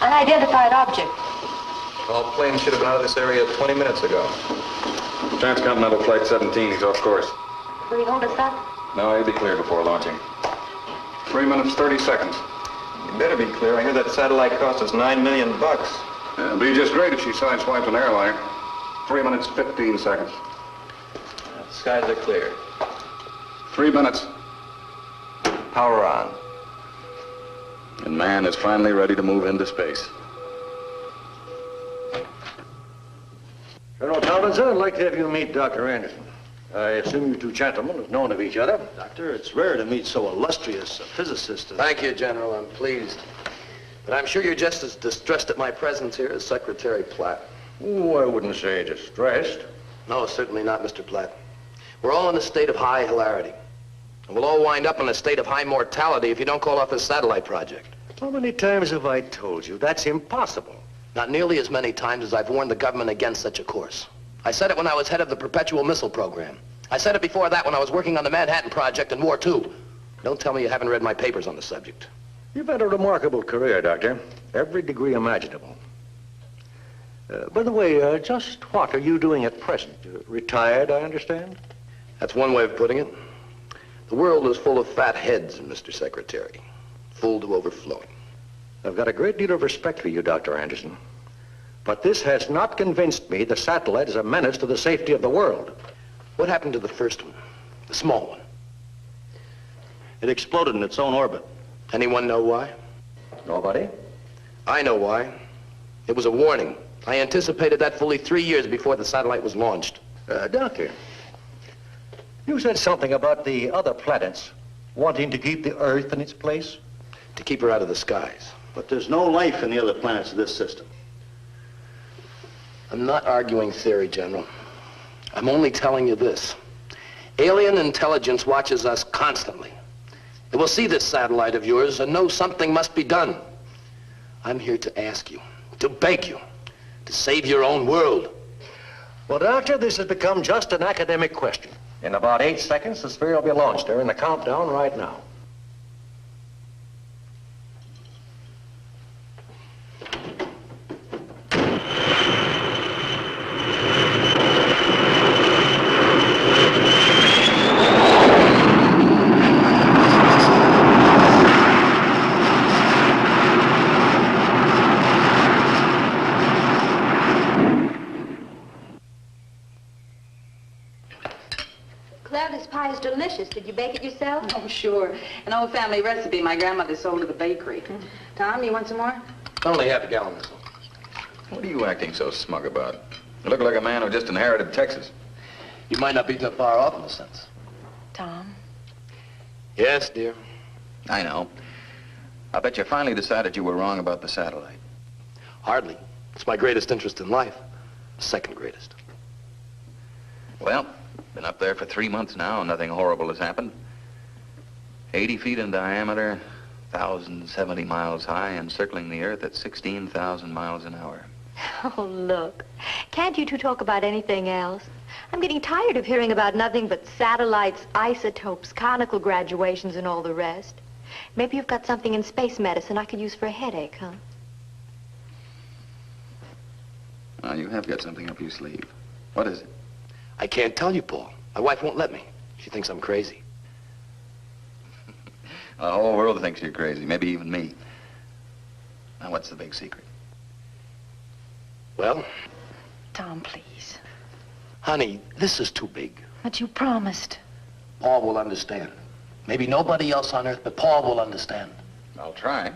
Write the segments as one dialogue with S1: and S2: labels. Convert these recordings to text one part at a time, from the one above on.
S1: Unidentified object.
S2: All planes should have been out of this area 20 minutes ago.
S3: Transcontinental Flight 17, he's off course.
S1: Will he hold us up?
S3: No, he'll be cleared before launching. 3 minutes, 30 seconds.
S2: You better be clear. I hear that satellite cost us $9 million.
S3: It'll be just great if she sideswipes an airliner. 3 minutes, 15 seconds.
S2: The skies are clear.
S3: 3 minutes.
S2: Power on.
S3: And man is finally ready to move into space.
S4: Colonel Townsend, I'd like to have you meet Dr. Anderson. I assume you two gentlemen have known of each other.
S5: Doctor, it's rare to meet so illustrious a physicist.
S6: Thank you, General. I'm pleased. But I'm sure you're just as distressed at my presence here as Secretary Platt.
S4: Oh, I wouldn't say distressed.
S6: No, certainly not, Mr. Platt. We're all in a state of high hilarity. And we'll all wind up in a state of high mortality if you don't call off this satellite project.
S4: How many times have I told you? That's impossible.
S6: Not nearly as many times as I've warned the government against such a course. I said it when I was head of the perpetual missile program. I said it before that when I was working on the Manhattan Project in War II. Don't tell me you haven't read my papers on the subject.
S4: You've had a remarkable career, Doctor. Every degree imaginable. By the way, just what are you doing at present? Retired, I understand?
S6: That's one way of putting it. The world is full of fat heads, Mr. Secretary. Full to overflowing.
S4: I've got a great deal of respect for you, Dr. Anderson. But this has not convinced me the satellite is a menace to the safety of the world.
S6: What happened to the first one? The small one?
S5: It exploded in its own orbit.
S6: Anyone know why?
S4: Nobody?
S6: I know why. It was a warning. I anticipated that fully 3 years before the satellite was launched.
S4: Doctor, you said something about the other planets wanting to keep the Earth in its place?
S6: To keep her out of the skies.
S5: But there's no life in the other planets of this system.
S6: I'm not arguing theory, General. I'm only telling you this. Alien intelligence watches us constantly. It will see this satellite of yours and know something must be done. I'm here to ask you, to beg you, to save your own world.
S4: Well, Doctor, this has become just an academic question. In about 8 seconds, the sphere will be launched. They're in the countdown right now.
S1: Delicious. Did you bake it yourself?
S7: Oh, sure. An old family recipe my grandmother sold at the bakery. Tom, you want some more?
S6: Only half a gallon.
S3: What are you acting so smug about? You look like a man who just inherited Texas.
S6: You might not be too far off in a sense.
S7: Tom?
S6: Yes, dear.
S3: I know. I bet you finally decided you were wrong about the satellite.
S6: Hardly. It's my greatest interest in life. Second greatest.
S3: Well, been up there for 3 months now, and nothing horrible has happened. 80 feet in diameter, 1,070 miles high, and circling the Earth at 16,000 miles an hour.
S1: Oh, look. Can't you two talk about anything else? I'm getting tired of hearing about nothing but satellites, isotopes, conical graduations, and all the rest. Maybe you've got something in space medicine I could use for a headache, huh?
S3: Well, you have got something up your sleeve. What is it?
S6: I can't tell you, Paul. My wife won't let me. She thinks I'm crazy.
S3: The whole world thinks you're crazy, maybe even me. Now, what's the big secret?
S6: Well?
S7: Tom, please.
S6: Honey, this is too big.
S7: But you promised.
S6: Paul will understand. Maybe nobody else on Earth, but Paul will understand.
S3: I'll try.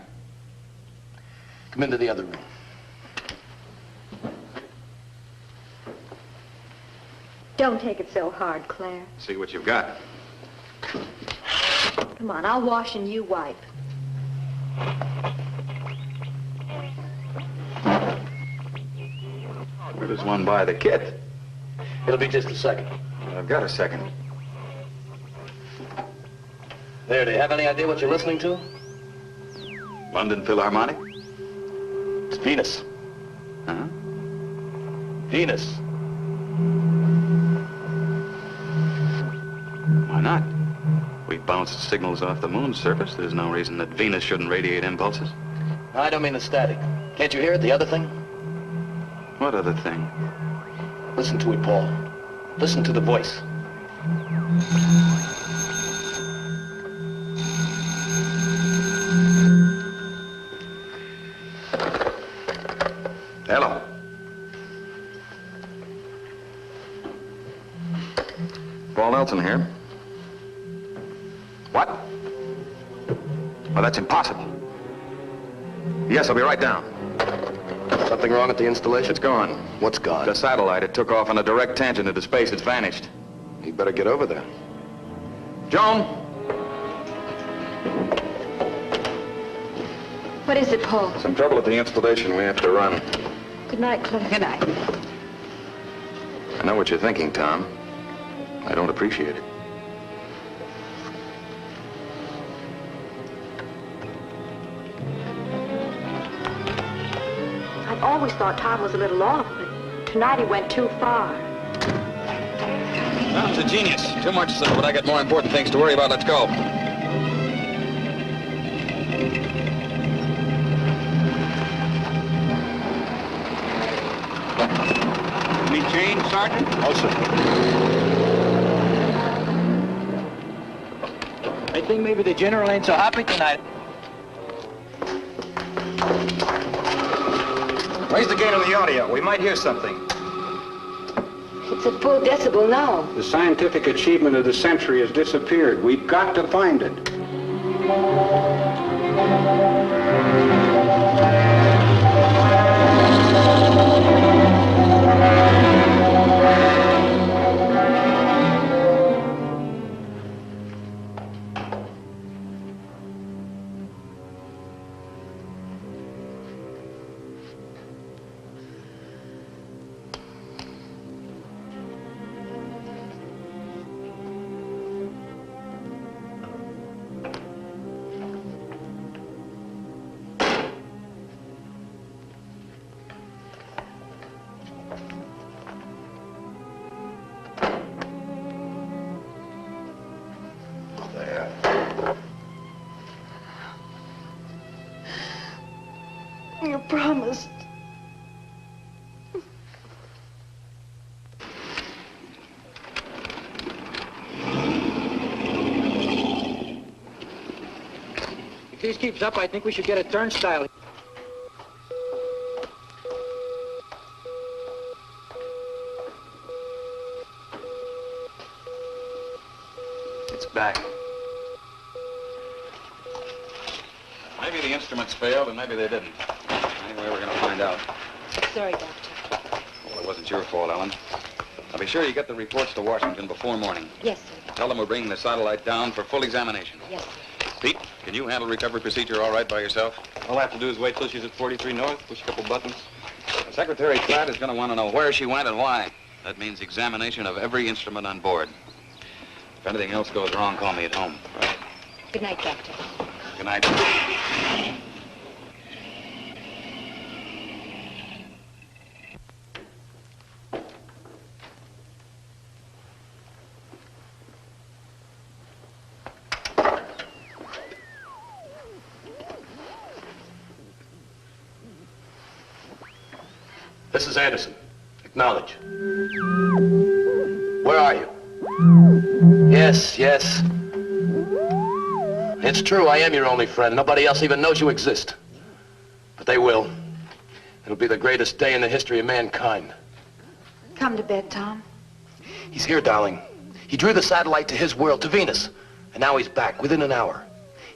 S6: Come into the other room.
S1: Don't take it so hard, Claire.
S3: See what you've got.
S1: Come on, I'll wash and you wipe.
S3: Where does one buy the kit?
S6: It'll be just a second.
S3: I've got a second.
S6: There, do you have any idea what you're listening to?
S3: London Philharmonic?
S6: It's Venus.
S3: Huh?
S6: Venus.
S3: Why not? We bounced signals off the moon's surface. There's no reason that Venus shouldn't radiate impulses.
S6: I don't mean the static. Can't you hear it, the other thing?
S3: What other thing?
S6: Listen to it, Paul. Listen to the voice.
S3: Hello. Paul Nelson here. What? Well, that's impossible. Yes, I'll be right down.
S6: Something wrong at the installation?
S3: It's gone.
S6: What's gone?
S3: The satellite. It took off on a direct tangent into space. It's vanished.
S6: You better get over there.
S3: Joan!
S1: What is it, Paul?
S3: Some trouble at the installation. We have to run.
S1: Good night, Cliff.
S7: Good night.
S3: I know what you're thinking, Tom. I don't appreciate it.
S1: I've always thought Tom was a little off, but tonight he went too far.
S3: Tom's a genius. Too much so, but I got more important things to worry about. Let's go.
S2: Any change, Sergeant?
S5: No, sir.
S8: I think maybe the general ain't so happy tonight.
S2: Raise the gain on the audio. We might hear something.
S1: It's at full decibel now.
S9: The scientific achievement of the century has disappeared. We've got to find it.
S1: You promised.
S8: If this keeps up, I think we should get a turnstile.
S3: It's back. Maybe the instruments failed, and maybe they didn't. Anyway, we're going to find out.
S1: Sorry, Doctor.
S3: Well, it wasn't your fault, Ellen. Now, be sure you get the reports to Washington before morning.
S1: Yes, sir.
S3: Tell them we're bringing the satellite down for full examination.
S1: Yes, sir.
S3: Pete, can you handle recovery procedure all right by yourself?
S2: All I have to do is wait till she's at 43 North, push a couple buttons.
S3: Secretary Pratt is going to want to know where she went and why. That means examination of every instrument on board. If anything else goes wrong, call me at home.
S2: Right.
S1: Good night, Doctor.
S3: Good night.
S6: This is Anderson. Acknowledge. Where are you? Yes, yes. It's true, I am your only friend. Nobody else even knows you exist. But they will. It'll be the greatest day in the history of mankind.
S1: Come to bed, Tom.
S6: He's here, darling. He drew the satellite to his world, to Venus. And now he's back, within an hour.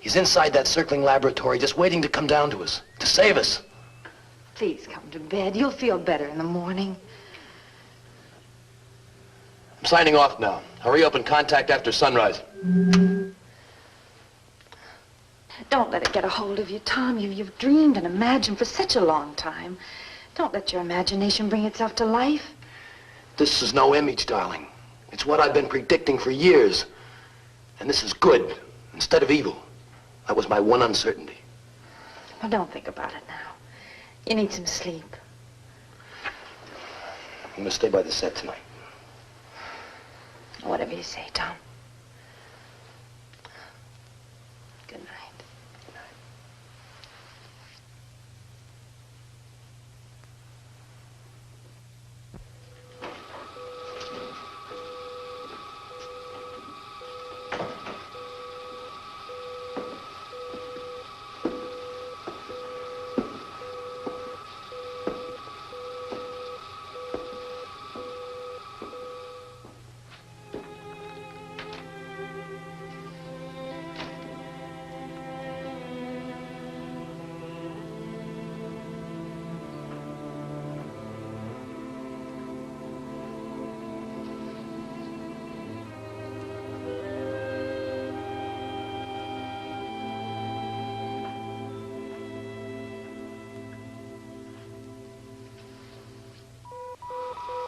S6: He's inside that circling laboratory, just waiting to come down to us, to save us.
S1: Please come to bed. You'll feel better in the morning.
S6: I'm signing off now. Hurry up and contact after sunrise.
S1: Don't let it get a hold of you, Tom. You've dreamed and imagined for such a long time. Don't let your imagination bring itself to life.
S6: This is no image, darling. It's what I've been predicting for years. And this is good instead of evil. That was my one uncertainty.
S1: Well, don't think about it now. You need some sleep.
S6: I'm gonna stay by the set tonight.
S1: Whatever you say, Tom. Good night.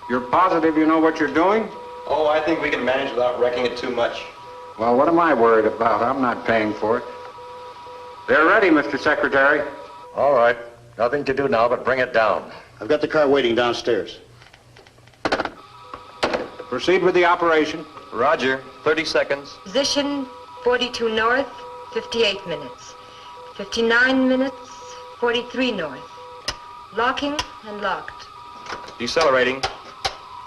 S9: You're positive you know what you're doing?
S2: Oh, I think we can manage without wrecking it too much.
S9: Well, what am I worried about? I'm not paying for it. They're ready, Mr. Secretary.
S4: All right. Nothing to do now but bring it down.
S5: I've got the car waiting downstairs.
S9: Proceed with the operation.
S2: Roger, 30 seconds.
S1: Position 42 north, 58 minutes. 59 minutes, 43 north. Locking and locked.
S2: Decelerating.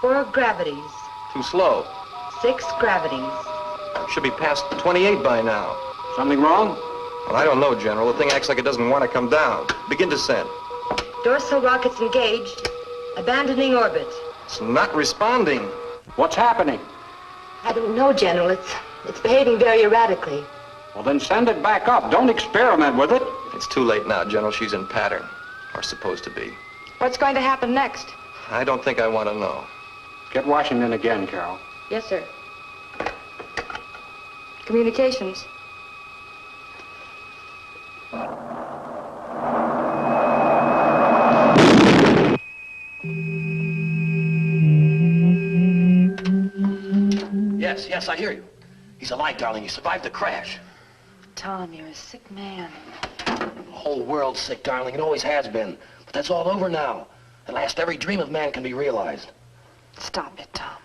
S1: 4 gravities.
S2: Too slow.
S1: 6 gravities.
S2: Should be past 28 by now.
S9: Something wrong?
S2: Well, I don't know, General. The thing acts like it doesn't want to come down. Begin descent.
S1: Dorsal rockets engaged. Abandoning orbit.
S2: It's not responding.
S9: What's happening?
S1: I don't know, General. It's behaving very erratically.
S9: Well, then send it back up. Don't experiment with it.
S2: It's too late now, General. She's in pattern. Or supposed to be.
S1: What's going to happen next?
S2: I don't think I want to know.
S9: Get Washington again, Carol.
S1: Yes, sir. Communications.
S6: Yes, I hear you. He's alive, darling. He survived the crash.
S7: Tom, you're a sick man.
S6: The whole world's sick, darling. It always has been. But that's all over now. At last, every dream of man can be realized.
S7: Stop it, Tom.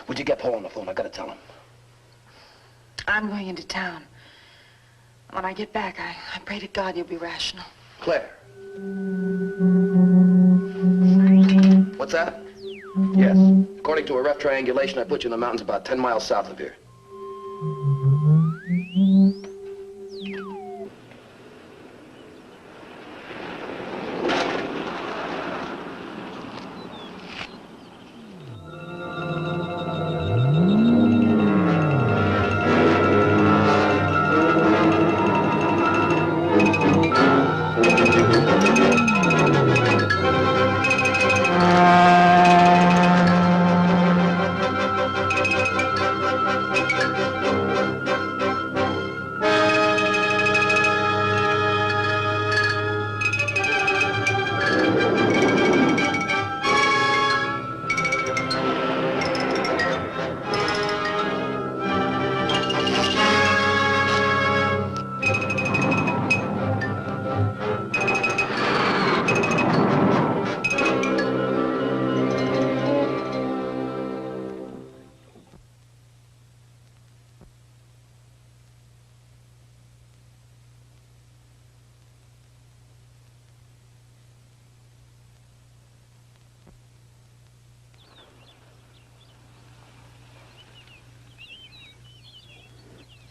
S6: Would you get Paul on the phone? I gotta tell him.
S7: I'm going into town. When I get back, I pray to God you'll be rational.
S6: Claire. What's that? Yes. According to a rough triangulation, I put you in the mountains about 10 miles south of here.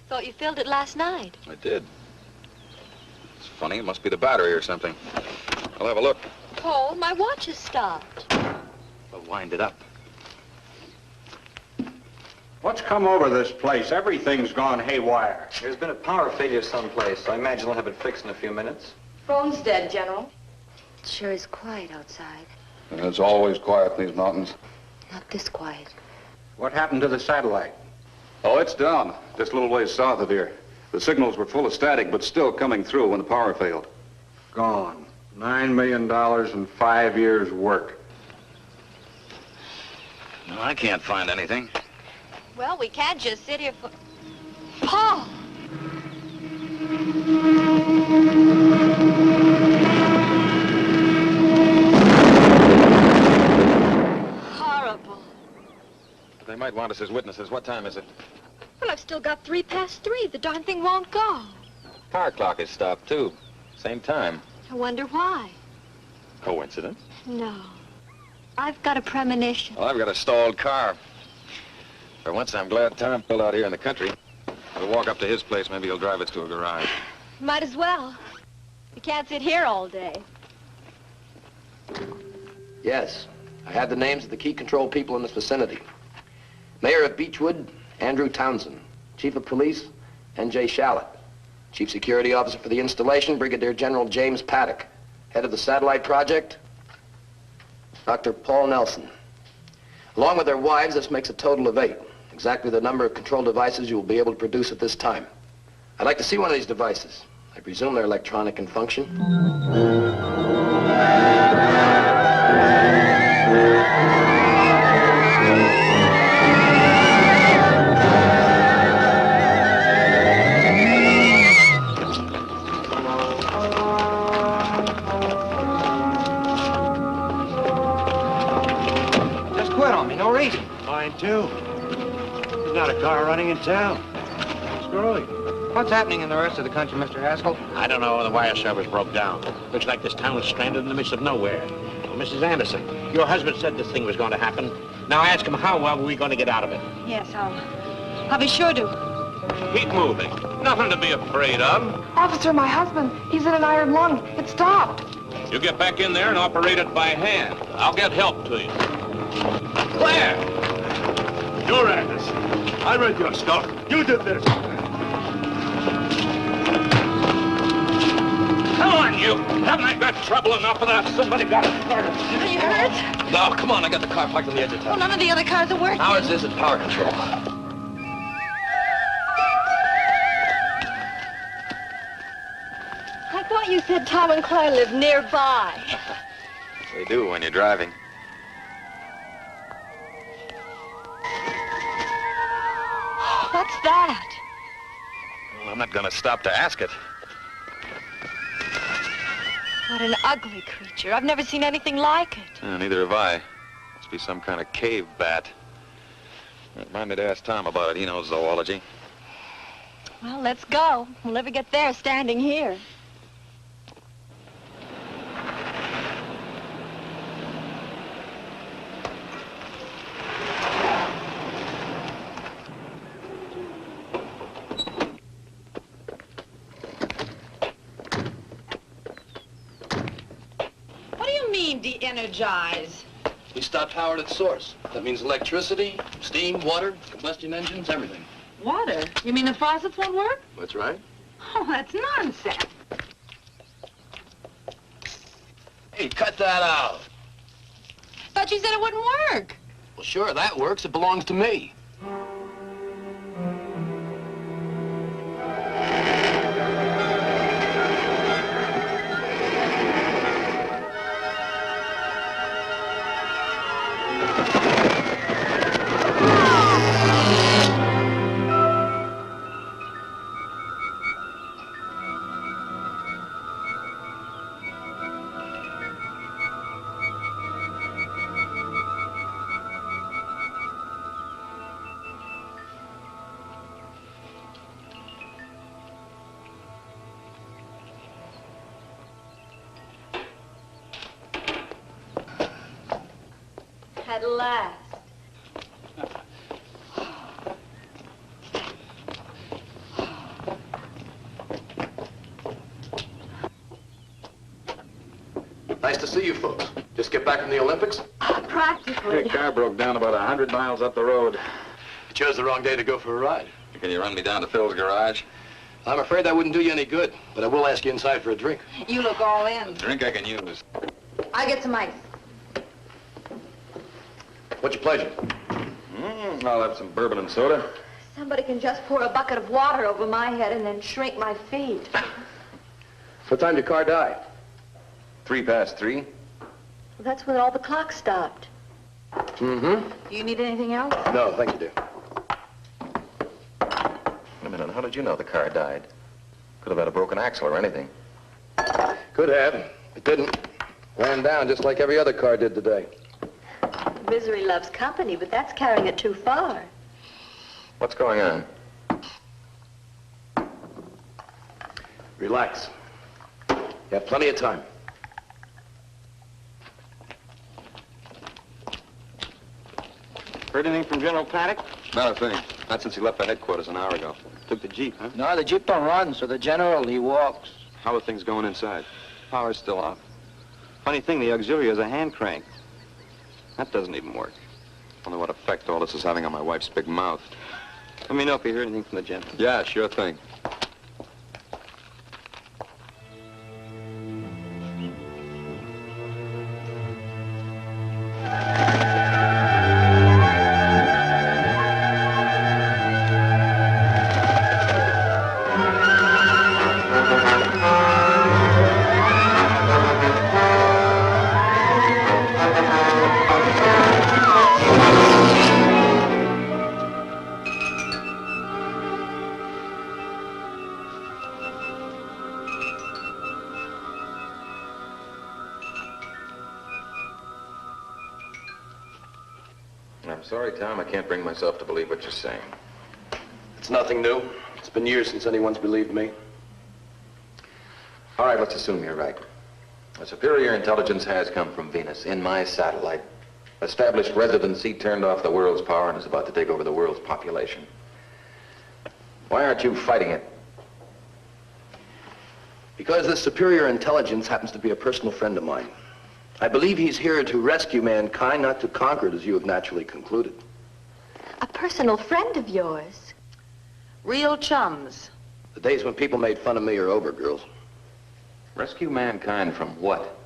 S1: Thought you filled it last night.
S3: I did. It's funny. It must be the battery or something. I'll have a look.
S1: Paul, my watch has stopped.
S3: I'll wind it up.
S9: What's come over this place? Everything's gone haywire.
S2: There's been a power failure someplace. I imagine they'll have it fixed in a few minutes.
S1: Phone's dead, General.
S10: It sure is quiet outside.
S3: It's always quiet in these mountains.
S10: Not this quiet.
S9: What happened to the satellite?
S11: Oh, it's down. Just a little ways south of here. The signals were full of static, but still coming through when the power failed.
S9: Gone. $9 million and 5 years' work.
S3: No, I can't find anything.
S1: Well, we can't just sit here for... Paul! Horrible.
S3: But they might want us as witnesses. What time is it?
S1: Well, I've still got 3 past 3. The darn thing won't go.
S3: Car clock is stopped, too. Same time.
S1: I wonder why.
S3: Coincidence?
S1: No. I've got a premonition.
S3: Well, I've got a stalled car. For once, I'm glad Tom fell out here in the country. We'll walk up to his place. Maybe he'll drive us to a garage.
S1: Might as well. We can't sit here all day.
S6: Yes, I had the names of the key control people in this vicinity. Mayor of Beechwood, Andrew Townsend. Chief of Police, N.J. Shallett. Chief Security Officer for the installation, Brigadier General James Paddock. Head of the satellite project, Dr. Paul Nelson. Along with their wives, this makes a total of 8. Exactly the number of control devices you will be able to produce at this time. I'd like to see one of these devices. I presume they're electronic in function.
S9: not a car running in town. Screwy.
S8: What's happening in the rest of the country, Mr. Haskell?
S12: I don't know. The wire service broke down. Looks like this town is stranded in the midst of nowhere. Well, Mrs. Anderson, your husband said this thing was going to happen. Now ask him how well we're going to get out of it.
S7: Yes, I'll be sure to.
S12: Keep moving. Nothing to be afraid of.
S7: Officer, my husband, he's in an iron lung. It stopped.
S12: You get back in there and operate it by hand. I'll get help to you. Claire!
S9: You're Anderson. I read your stuff. You did this.
S12: Come on, you! Haven't I got trouble enough without somebody got it started?
S7: Are you hurt?
S6: No, come on, I got the car parked on the edge of town.
S7: Well, none of the other cars are working.
S6: Ours is at power control.
S1: I thought you said Tom and Claire lived nearby.
S3: They do when you're driving.
S1: What's that?
S3: Well, I'm not going to stop to ask it.
S1: What an ugly creature. I've never seen anything like it.
S3: Neither have I. Must be some kind of cave bat. Remind me to ask Tom about it. He knows zoology.
S1: Well, let's go. We'll never get there standing here.
S7: De-energize.
S6: We stopped power at its source. That means electricity, steam, water, combustion engines, everything.
S7: Water? You mean the faucets won't work?
S6: That's right.
S7: Oh, that's nonsense.
S6: Hey, cut that out.
S7: Thought you said it wouldn't work.
S6: Well, sure, that works. It belongs to me.
S1: At last.
S6: Nice to see you folks. Just get back from the Olympics?
S1: Practically.
S11: The car broke down about 100 miles up the road.
S6: You chose the wrong day to go for a ride.
S3: Can you run me down to Phil's garage?
S6: I'm afraid that wouldn't do you any good, but I will ask you inside for a drink.
S7: You look all in.
S3: Drink I can use.
S7: I'll get some ice.
S6: What's your pleasure?
S3: I'll have some bourbon and soda.
S1: Somebody can just pour a bucket of water over my head and then shrink my feet.
S6: What time did your car die?
S3: 3:03.
S1: Well, that's when all the clocks stopped.
S6: Mm-hmm.
S7: Do you need anything else?
S6: No, thank you, dear.
S3: Wait a minute, how did you know the car died? Could have had a broken axle or anything.
S6: Could have. It didn't. Ran down just like every other car did today.
S1: Misery loves company, but that's carrying it too far.
S3: What's going on?
S6: Relax. You have plenty of time.
S9: Heard anything from General Paddock?
S2: Not a thing. Not since he left the headquarters an hour ago.
S9: Took the Jeep, huh?
S8: No, the Jeep don't run, so the general, he walks.
S2: How are things going inside? Power's still off.
S9: Funny thing, the auxiliary is a hand crank.
S2: That doesn't even work. Wonder what effect all this is having on my wife's big mouth.
S9: Let me know if you hear anything from the general.
S2: Yeah, sure thing.
S3: I'm sorry, Tom. I can't bring myself to believe what you're saying.
S6: It's nothing new. It's been years since anyone's believed me.
S3: All right, let's assume you're right. A superior intelligence has come from Venus in my satellite, established residency, turned off the world's power, and is about to take over the world's population. Why aren't you fighting it?
S6: Because this superior intelligence happens to be a personal friend of mine. I believe he's here to rescue mankind, not to conquer it, as you have naturally concluded.
S1: A personal friend of yours?
S7: Real chums.
S6: The days when people made fun of me are over, girls.
S3: Rescue mankind from what?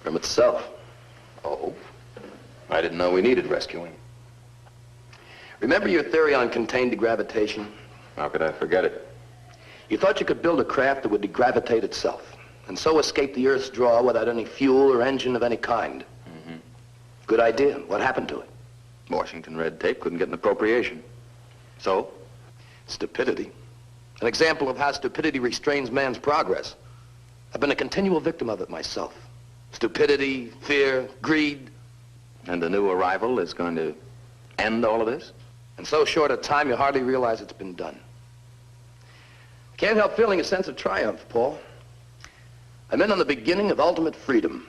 S6: From itself.
S3: Oh? I didn't know we needed rescuing.
S6: Remember your theory on contained degravitation?
S3: How could I forget it?
S6: You thought you could build a craft that would degravitate itself, and so escape the Earth's draw without any fuel or engine of any kind.
S3: Mm-hmm.
S6: Good idea. What happened to it?
S3: Washington red tape couldn't get an appropriation.
S6: So? Stupidity. An example of how stupidity restrains man's progress. I've been a continual victim of it myself. Stupidity, fear, greed.
S3: And the new arrival is going to end all of this?
S6: In so short a time, you hardly realize it's been done. Can't help feeling a sense of triumph, Paul. I'm in on the beginning of ultimate freedom.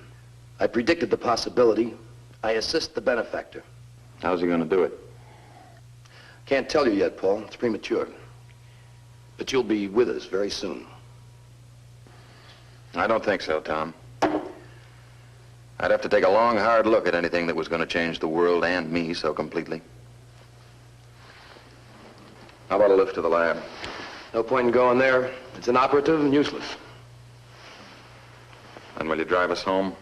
S6: I predicted the possibility. I assist the benefactor.
S3: How's he going to do it?
S6: Can't tell you yet, Paul. It's premature. But you'll be with us very soon.
S3: I don't think so, Tom. I'd have to take a long, hard look at anything that was going to change the world and me so completely. How about a lift to the lab?
S6: No point in going there. It's inoperative and useless.
S3: And will you drive us home?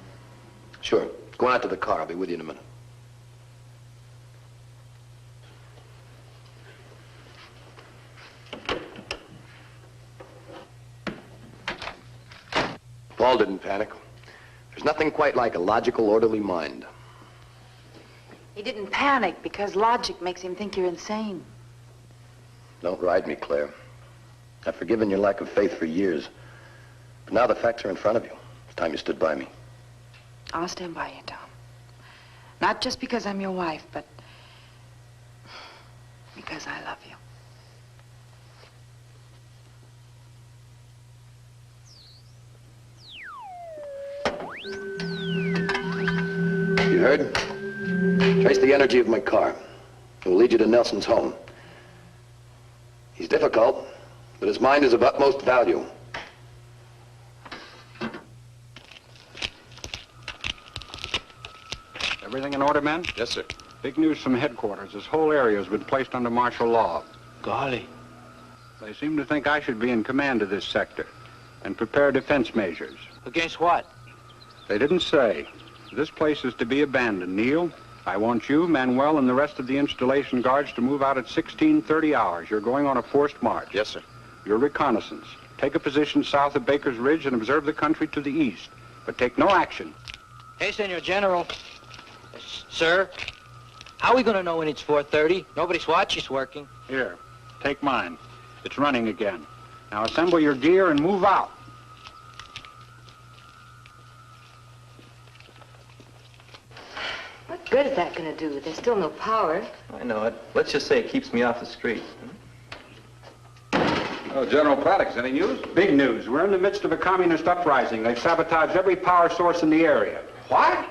S6: Sure. Go on out to the car. I'll be with you in a minute. Paul didn't panic. There's nothing quite like a logical, orderly mind.
S7: He didn't panic because logic makes him think you're insane.
S6: Don't ride me, Claire. I've forgiven your lack of faith for years. But now the facts are in front of you. It's time you stood by me.
S7: I'll stand by you, Tom. Not just because I'm your wife, but because I love you.
S6: You heard? Trace the energy of my car. It will lead you to Nelson's home. He's difficult, but his mind is of utmost value.
S9: Everything in order, men?
S2: Yes, sir.
S9: Big news from headquarters. This whole area has been placed under martial law.
S12: Golly.
S9: They seem to think I should be in command of this sector and prepare defense measures.
S12: Against what?
S9: They didn't say. This place is to be abandoned, Neil. I want you, Manuel, and the rest of the installation guards to move out at 16:30 hours. You're going on a forced march.
S2: Yes, sir.
S9: Your reconnaissance. Take a position south of Baker's Ridge and observe the country to the east. But take no action.
S8: Hey, Senor General. Sir, how are we going to know when it's 4:30? Nobody's watch is working.
S9: Here, take mine. It's running again. Now assemble your gear and move out.
S10: What good is that going to do? There's still no power.
S13: I know it. Let's just say it keeps me off the street.
S11: Oh, General Paddock, any news?
S9: Big news. We're in the midst of a communist uprising. They've sabotaged every power source in the area.
S13: What?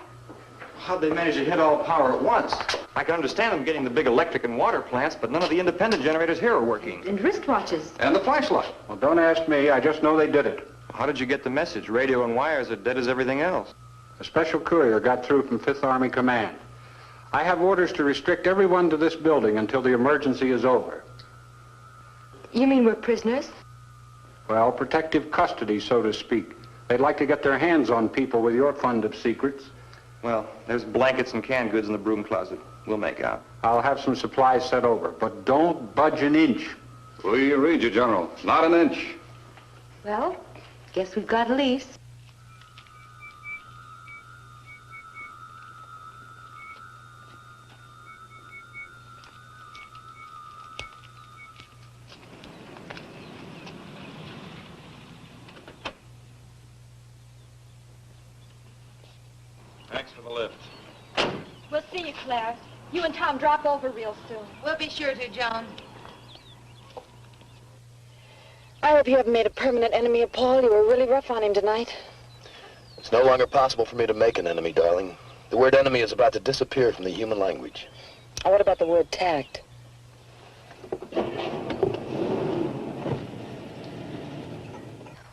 S13: How'd they manage to hit all power at once? I can understand them getting the big electric and water plants, but none of the independent generators here are working.
S10: And wristwatches.
S11: And the flashlight.
S9: Well, don't ask me. I just know they did it.
S13: How did you get the message? Radio and wires are dead as everything else.
S9: A special courier got through from 5th Army Command. I have orders to restrict everyone to this building until the emergency is over.
S1: You mean we're prisoners?
S9: Well, protective custody, so to speak. They'd like to get their hands on people with your fund of secrets.
S13: Well, there's blankets and canned goods in the broom closet. We'll make out.
S9: I'll have some supplies sent over, but don't budge an inch.
S11: We read you, General. Not an inch.
S1: Well, guess we've got a lease.
S2: Thanks for the lift.
S14: We'll see you, Claire. You and Tom drop over real soon.
S7: We'll be sure to, Joan. I hope you haven't made a permanent enemy of Paul. You were really rough on him tonight.
S6: It's no longer possible for me to make an enemy, darling. The word enemy is about to disappear from the human language.
S7: Oh, what about the word tact?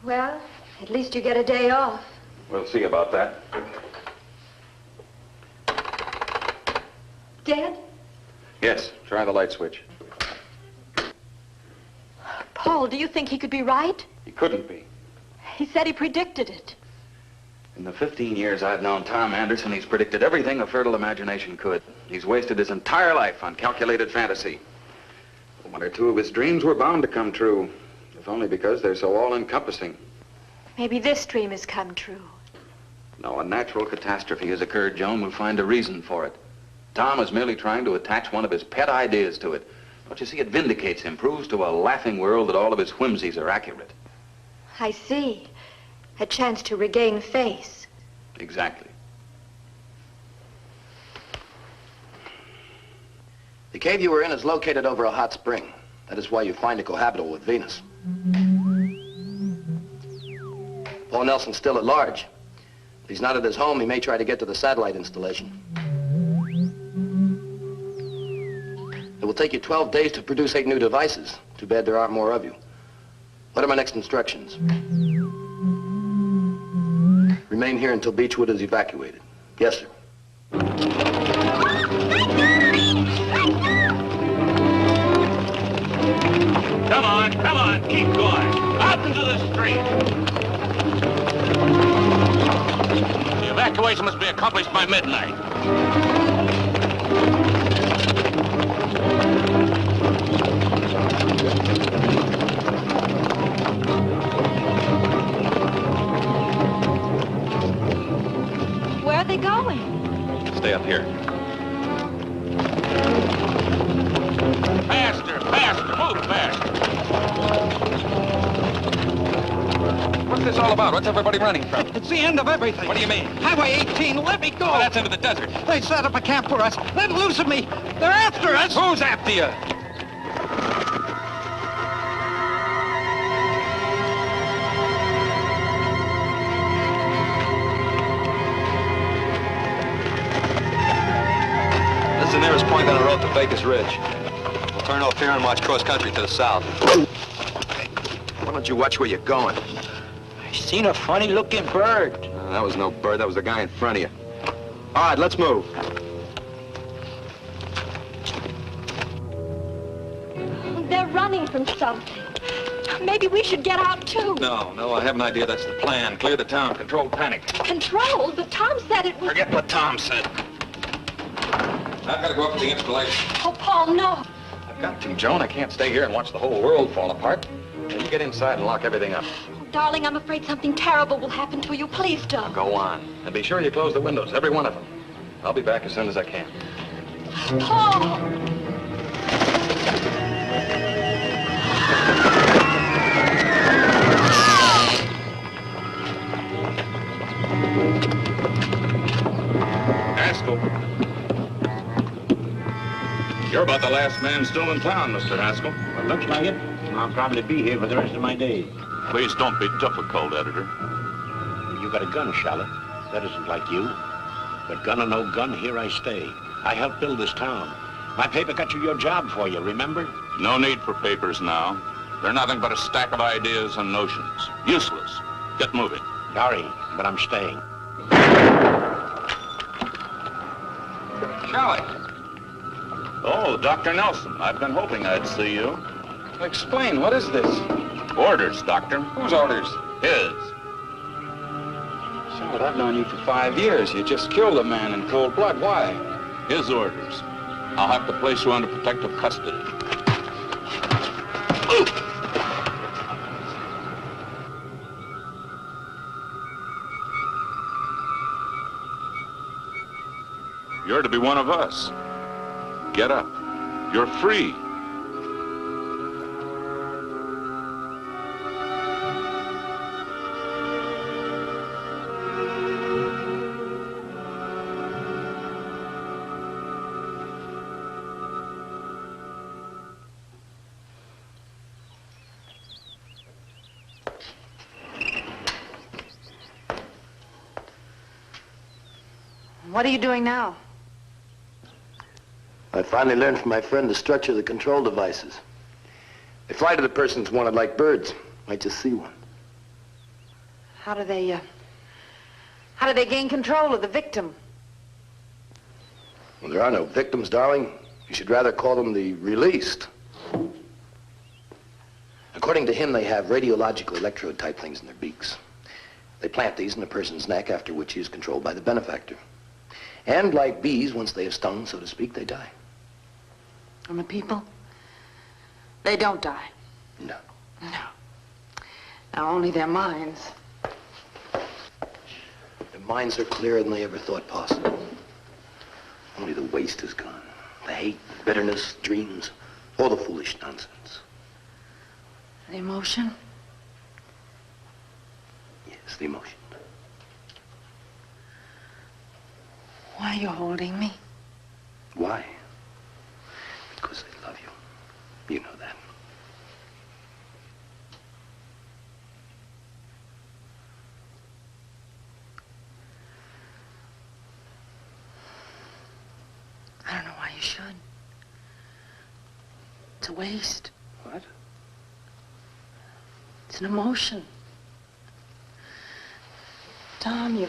S1: Well, at least you get a day off.
S11: We'll see about that.
S1: Dead?
S11: Yes, try the light switch.
S1: Paul, do you think he could be right?
S11: He couldn't be.
S1: He said he predicted it.
S3: In the 15 years I've known Tom Anderson, he's predicted everything a fertile imagination could. He's wasted his entire life on calculated fantasy. One or two of his dreams were bound to come true, if only because they're so all-encompassing.
S1: Maybe this dream has come true.
S3: No, a natural catastrophe has occurred, Joan. We'll find a reason for it. Tom is merely trying to attach one of his pet ideas to it. Don't you see, it vindicates him, proves to a laughing world that all of his whimsies are accurate.
S1: I see. A chance to regain face.
S3: Exactly.
S6: The cave you were in is located over a hot spring. That is why you find it cohabitable with Venus. Paul Nelson's still at large. If he's not at his home, he may try to get to the satellite installation. It will take you 12 days to produce 8 new devices. Too bad there aren't more of you. What are my next instructions? Remain here until Beechwood is evacuated. Yes, sir.
S12: Come on, keep going. Out into the street. The evacuation must be accomplished by midnight.
S1: Where are they going?
S2: Stay up here.
S12: Faster, move faster.
S11: What's this all about? What's everybody running from?
S8: It's the end of everything.
S11: What do you mean?
S8: Highway 18, let me go.
S11: Oh, that's into the desert.
S8: They set up a camp for us. Let loose of me. They're after us.
S11: Who's after you?
S2: This is the nearest point on the road to Baker's Ridge. We'll turn off here and march cross-country to the south.
S6: Why don't you watch where you're going?
S8: I seen a funny-looking bird.
S2: That was no bird. That was the guy in front of you. All right, let's move.
S1: They're running from something. Maybe we should get out, too.
S2: No, I have an idea. That's the plan. Clear the town. Control panic.
S1: Control? But Tom said it was...
S2: Forget what Tom said. I've got to go up to the installation.
S1: Oh, Paul, no.
S3: I've got to, Joan. I can't stay here and watch the whole world fall apart. Now, you get inside and lock everything up.
S1: Oh, darling, I'm afraid something terrible will happen to you. Please don't.
S3: Go on. And be sure you close the windows, every one of them. I'll be back as soon as I can.
S1: Paul!
S11: Haskell. You're about the last man still in town, Mr. Haskell.
S12: Well, looks like it. I'll probably be here for the rest of my days.
S11: Please don't be difficult, Editor.
S12: You got a gun, Charlotte. That isn't like you. But gun or no gun, here I stay. I helped build this town. My paper got you your job for you, remember?
S11: No need for papers now. They're nothing but a stack of ideas and notions. Useless. Get moving.
S12: Sorry, but I'm staying.
S11: Charlie. Oh, Dr. Nelson. I've been hoping I'd see you.
S3: Explain, what is this?
S11: Orders, Doctor.
S3: Whose orders?
S11: His.
S3: Charlotte, I've known you for 5 years. You just killed a man in cold blood. Why?
S11: His orders. I'll have to place you under protective custody. You're to be one of us. Get up. You're free.
S7: What are you doing now?
S6: I finally learned from my friend the structure of the control devices. They fly to the persons wanted like birds. Might just see one.
S7: How do they gain control of the victim?
S6: Well, there are no victims, darling. You should rather call them the released. According to him, they have radiological electrode type things in their beaks. They plant these in a person's neck, after which he is controlled by the benefactor. And like bees, once they have stung, so to speak, they die.
S7: And the people? They don't die.
S6: No.
S7: No. Now, only their minds.
S6: Their minds are clearer than they ever thought possible. Only the waste is gone. The hate, bitterness, dreams, all the foolish nonsense.
S7: The emotion?
S6: Yes, the emotion.
S7: Why are you holding me?
S6: Why? Because I love you. You know that.
S7: I don't know why you should. It's a waste.
S6: What?
S7: It's an emotion. Tom, you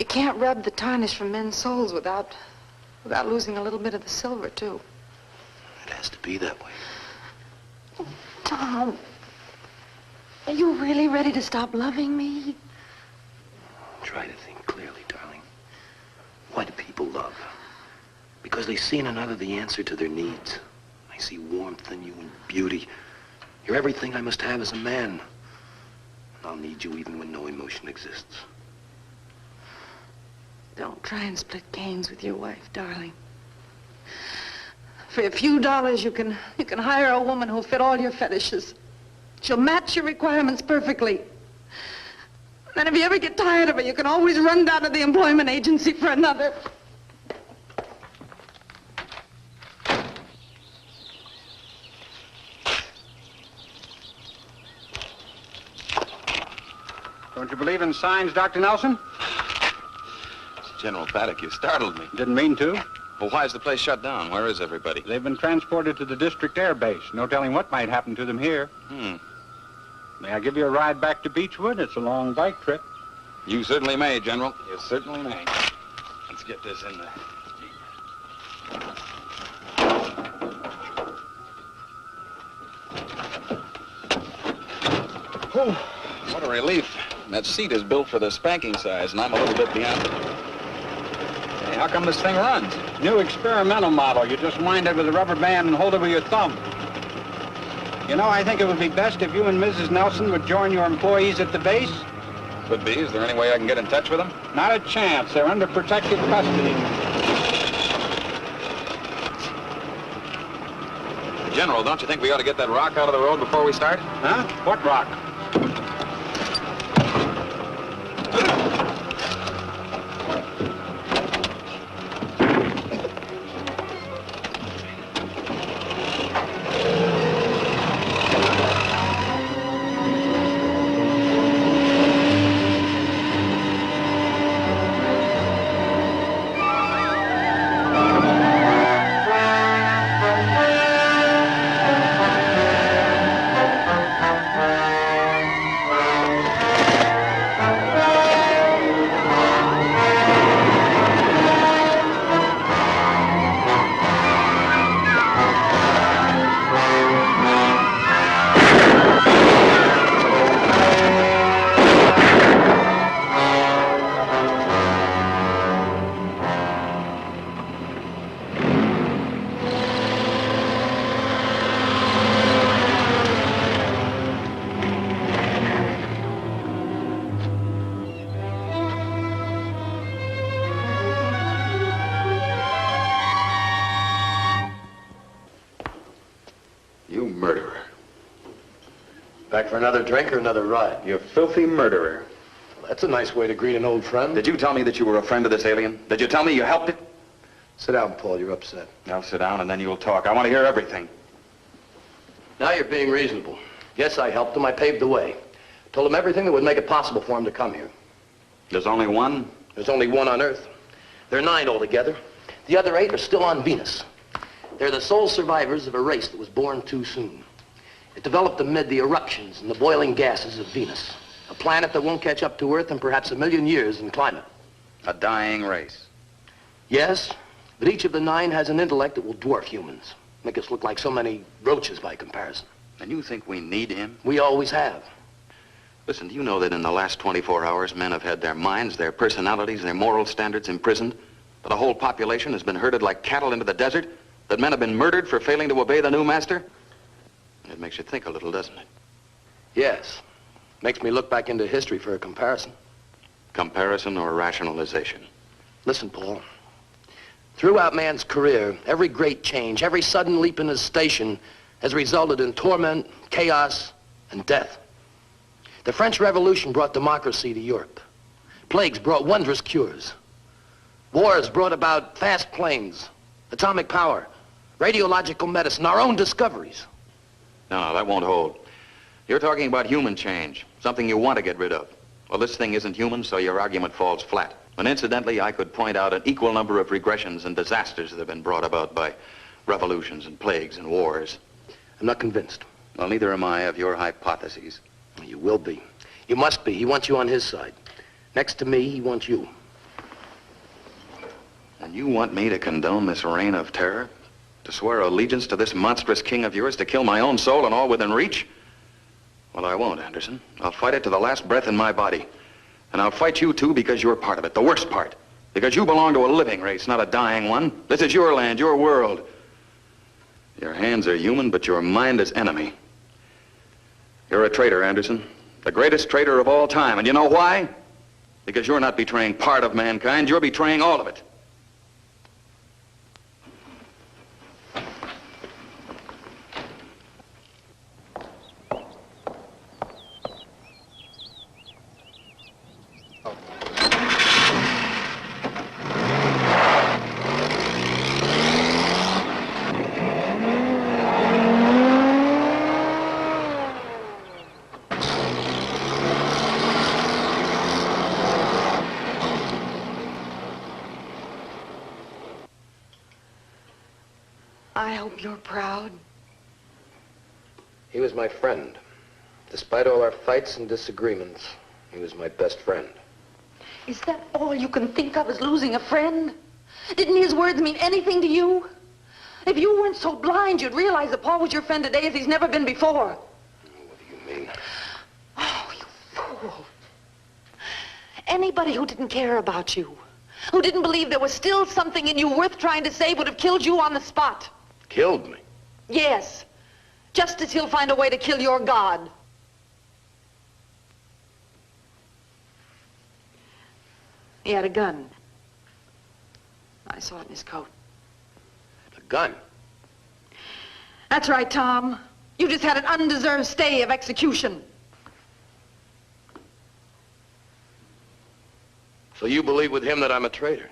S7: can't rub the tarnish from men's souls without losing a little bit of the silver, too.
S6: It has to be that way.
S7: Tom, are you really ready to stop loving me?
S6: Try to think clearly, darling. Why do people love? Because they see in another the answer to their needs. They see warmth in you and beauty. You're everything I must have as a man. I'll need you even when no emotion exists.
S7: Don't try and split gains with your wife, darling. For a few dollars, you can hire a woman who'll fit all your fetishes. She'll match your requirements perfectly. Then if you ever get tired of her, you can always run down to the employment agency for another.
S9: Don't you believe in signs, Dr. Nelson?
S3: General Paddock, you startled me.
S9: Didn't mean to.
S3: Well, why is the place shut down? Where is everybody?
S9: They've been transported to the district air base. No telling what might happen to them here. May I give you a ride back to Beechwood? It's a long bike trip.
S3: You certainly may, General. You certainly may. Let's get this in there. Whew, what a relief. That seat is built for the spanking size, and I'm a little bit beyond it. Hey, how come this thing runs?
S9: New experimental model. You just wind it with a rubber band and hold it with your thumb. You know, I think it would be best if you and Mrs. Nelson would join your employees at the base.
S3: Could be. Is there any way I can get in touch with them?
S9: Not a chance. They're under protective custody.
S3: General, don't you think we ought to get that rock out of the road before we start?
S9: Huh? What rock?
S6: Back for another drink or another ride?
S11: You filthy murderer.
S6: Well, that's a nice way to greet an old friend.
S3: Did you tell me that you were a friend of this alien? Did you tell me you helped it?
S6: Sit down, Paul. You're upset.
S3: I'll sit down and then you'll talk. I want to hear everything.
S6: Now you're being reasonable. Yes, I helped him. I paved the way. Told him everything that would make it possible for him to come here.
S3: There's only one?
S6: There's only one on Earth. There are 9 altogether. The other 8 are still on Venus. They're the sole survivors of a race that was born too soon. It developed amid the eruptions and the boiling gases of Venus, a planet that won't catch up to Earth in perhaps 1,000,000 years in climate.
S3: A dying race.
S6: Yes, but each of the 9 has an intellect that will dwarf humans, make us look like so many roaches by comparison.
S3: And you think we need him?
S6: We always have.
S3: Listen, do you know that in the last 24 hours, men have had their minds, their personalities, their moral standards imprisoned? That a whole population has been herded like cattle into the desert? That men have been murdered for failing to obey the new master? It makes you think a little, doesn't it?
S6: Yes. Makes me look back into history for a comparison.
S3: Comparison or rationalization?
S6: Listen, Paul. Throughout man's career, every great change, every sudden leap in his station has resulted in torment, chaos, and death. The French Revolution brought democracy to Europe. Plagues brought wondrous cures. Wars brought about fast planes, atomic power, radiological medicine, our own discoveries.
S3: No, that won't hold. You're talking about human change, something you want to get rid of. Well, this thing isn't human, so your argument falls flat. And incidentally, I could point out an equal number of regressions and disasters that have been brought about by revolutions and plagues and wars.
S6: I'm not convinced.
S3: Well, neither am I of your hypotheses.
S6: You will be. You must be. He wants you on his side. Next to me, he wants you.
S3: And you want me to condone this reign of terror? To swear allegiance to this monstrous king of yours, to kill my own soul and all within reach? Well, I won't, Anderson. I'll fight it to the last breath in my body. And I'll fight you, too, because you're part of it, the worst part. Because you belong to a living race, not a dying one. This is your land, your world. Your hands are human, but your mind is enemy. You're a traitor, Anderson. The greatest traitor of all time. And you know why? Because you're not betraying part of mankind, you're betraying all of it.
S7: I hope you're proud.
S6: He was my friend. Despite all our fights and disagreements, he was my best friend.
S7: Is that all you can think of, is losing a friend? Didn't his words mean anything to you? If you weren't so blind, you'd realize that Paul was your friend today as he's never been before.
S6: What do you mean?
S7: Oh, you fool. Anybody who didn't care about you, who didn't believe there was still something in you worth trying to save, would have killed you on the spot.
S6: Killed me?
S7: Yes. Just as he'll find a way to kill your God. He had a gun. I saw it in his coat.
S6: A gun?
S7: That's right, Tom. You just had an undeserved stay of execution.
S6: So you believe with him that I'm a traitor?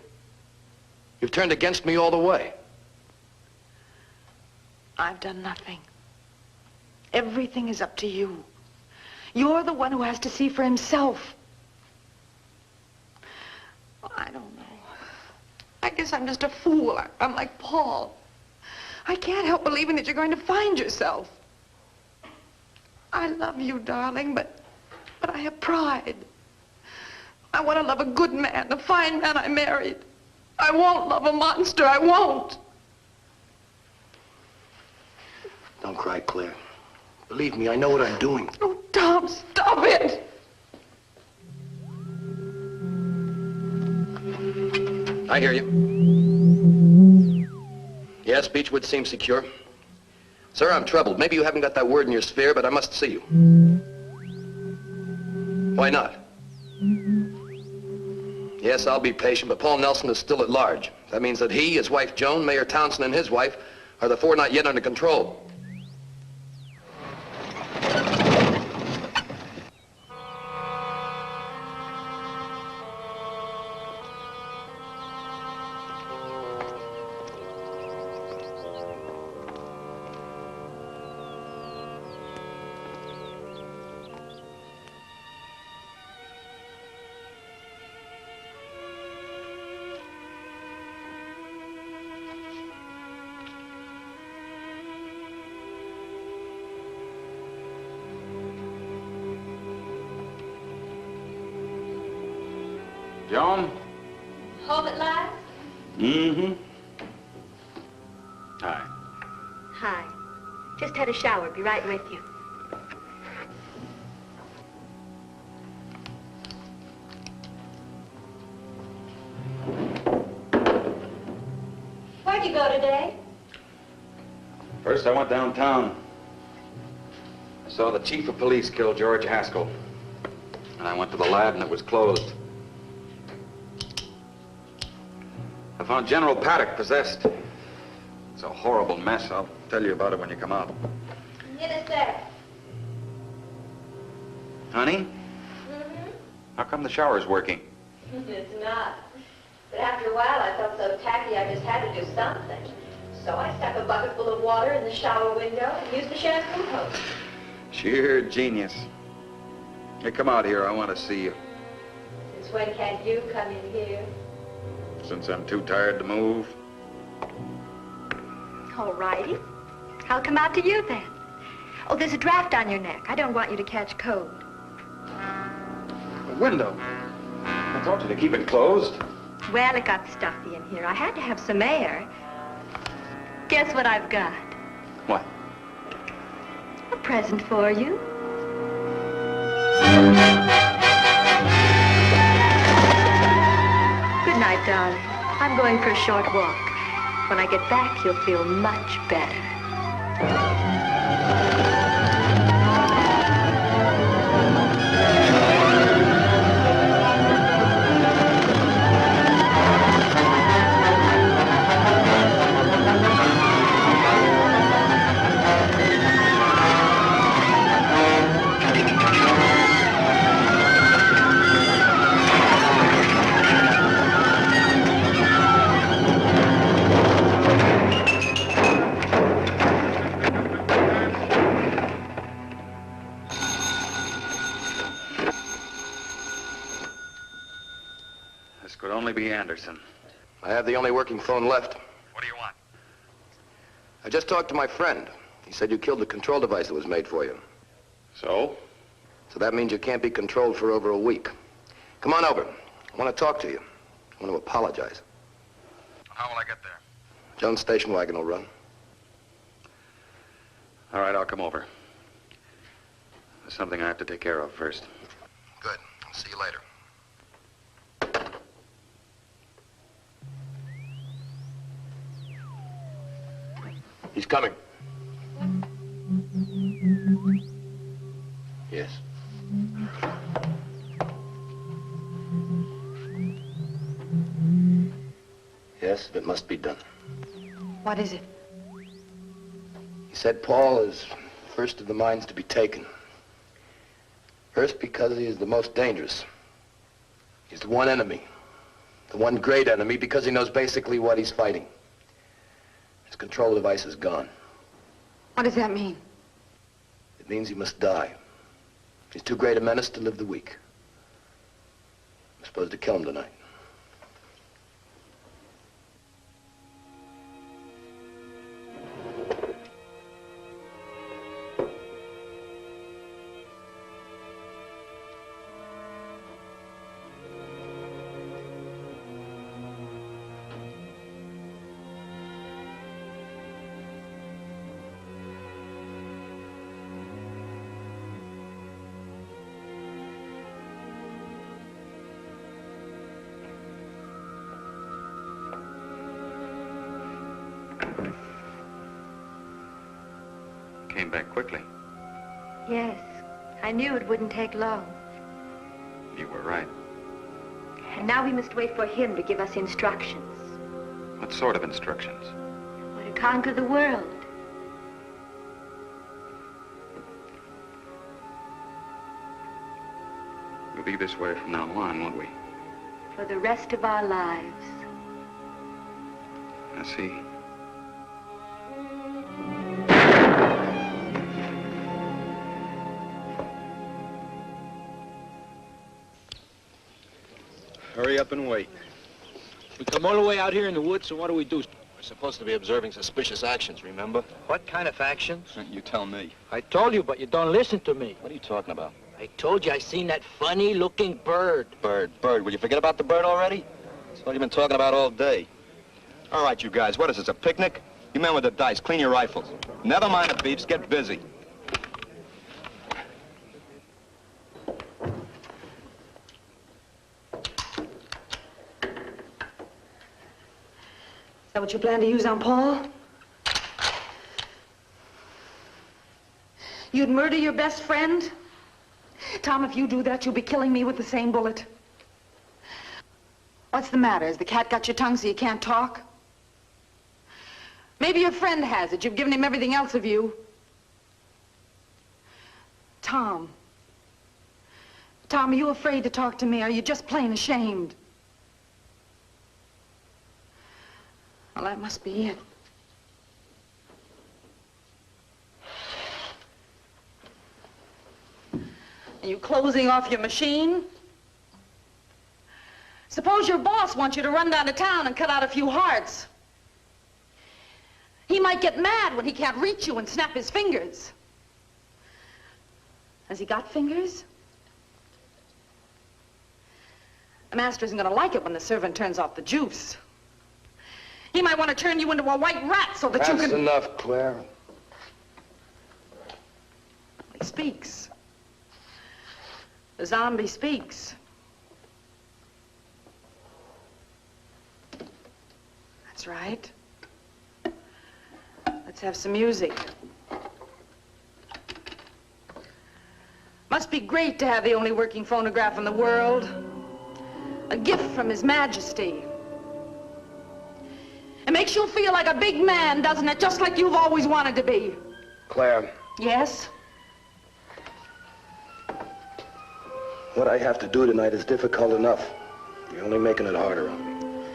S6: You've turned against me all the way.
S7: I've done nothing. Everything is up to you. You're the one who has to see for himself. I don't know. I guess I'm just a fool. I'm like Paul. I can't help believing that you're going to find yourself. I love you, darling, but I have pride. I want to love a good man, a fine man I married. I won't love a monster. I won't.
S6: Don't cry, Claire. Believe me, I know what I'm doing.
S7: Oh, Tom, stop it!
S6: I hear you. Yes, Beechwood seems secure. Sir, I'm troubled. Maybe you haven't got that word in your sphere, but I must see you. Why not? Yes, I'll be patient, but Paul Nelson is still at large. That means that he, his wife Joan, Mayor Townsend, and his wife are the 4 not yet under control.
S11: Joan?
S1: Home at last?
S11: Mm-hmm. Hi.
S1: Hi. Just had a shower. Be right with you. Where'd you go today?
S11: First, I went downtown. I saw the chief of police kill George Haskell. And I went to the lab and it was closed. I found General Paddock possessed. It's a horrible mess. I'll tell you about it when you come out.
S1: In a sec.
S11: Honey?
S1: Mm-hmm.
S11: How come the shower's working?
S1: It's not. But after a while, I felt so tacky I just had to do something. So I stuck a bucket full of water in the shower window and used the shampoo hose.
S11: Sheer genius. Hey, come out here. I want to see you.
S1: Since when can't you come in here?
S11: Since I'm too tired to move.
S1: All righty. I'll come out to you then. Oh, there's a draft on your neck. I don't want you to catch cold.
S11: The window. I told you to keep it closed.
S1: Well, it got stuffy in here. I had to have some air. Guess what I've got?
S11: What?
S1: A present for you. Good night, darling. I'm going for a short walk. When I get back, you'll feel much better.
S11: Be Anderson.
S6: I have the only working phone left.
S11: What do you want?
S6: I just talked to my friend. He said you killed the control device that was made for you.
S11: So?
S6: So that means you can't be controlled for over a week. Come on over. I want to talk to you. I want to apologize.
S11: How will I get there?
S6: Jones station wagon will run.
S11: All right, I'll come over. There's something I have to take care of first.
S6: Good. I'll see you later. He's coming. Yes. Yes, it must be done.
S7: What is it?
S6: He said Paul is first of the minds to be taken. First because he is the most dangerous. He's the one enemy. The one great enemy because he knows basically what he's fighting. His control device is gone.
S7: What does that mean?
S6: It means he must die. He's too great a menace to live the week. I'm supposed to kill him tonight.
S11: Came back quickly.
S1: Yes. I knew it wouldn't take long.
S11: You were right.
S1: And now we must wait for him to give us instructions.
S11: What sort of instructions?
S1: Or to conquer the world.
S11: We'll be this way from now on, won't we?
S1: For the rest of our lives.
S11: I see.
S2: Hurry up and wait.
S8: We come all the way out here in the woods, so what do we do?
S14: We're supposed to be observing suspicious actions, remember?
S8: What kind of actions?
S2: You tell me.
S8: I told you, but you don't listen to me.
S14: What are you talking about?
S8: I told you I seen that funny-looking bird.
S2: Bird. Will you forget about the bird already? That's what you've been talking about all day. All right, you guys, what is this, a picnic? You men with the dice, clean your rifles. Never mind the beefs, get busy.
S7: Is that what you plan to use on Paul? You'd murder your best friend? Tom, if you do that, you'll be killing me with the same bullet. What's the matter? Has the cat got your tongue so you can't talk? Maybe your friend has it. You've given him everything else of you. Tom. Tom, are you afraid to talk to me? Are you just plain ashamed? Well, that must be it. Are you closing off your machine? Suppose your boss wants you to run down to town and cut out a few hearts. He might get mad when he can't reach you and snap his fingers. Has he got fingers? The master isn't going to like it when the servant turns off the juice. He might want to turn you into a white rat so that you can...
S6: That's enough, Claire.
S7: He speaks. The zombie speaks. That's right. Let's have some music. Must be great to have the only working phonograph in the world. A gift from His Majesty. It makes you feel like a big man, doesn't it? Just like you've always wanted to be.
S6: Claire.
S7: Yes?
S6: What I have to do tonight is difficult enough. You're only making it harder on me.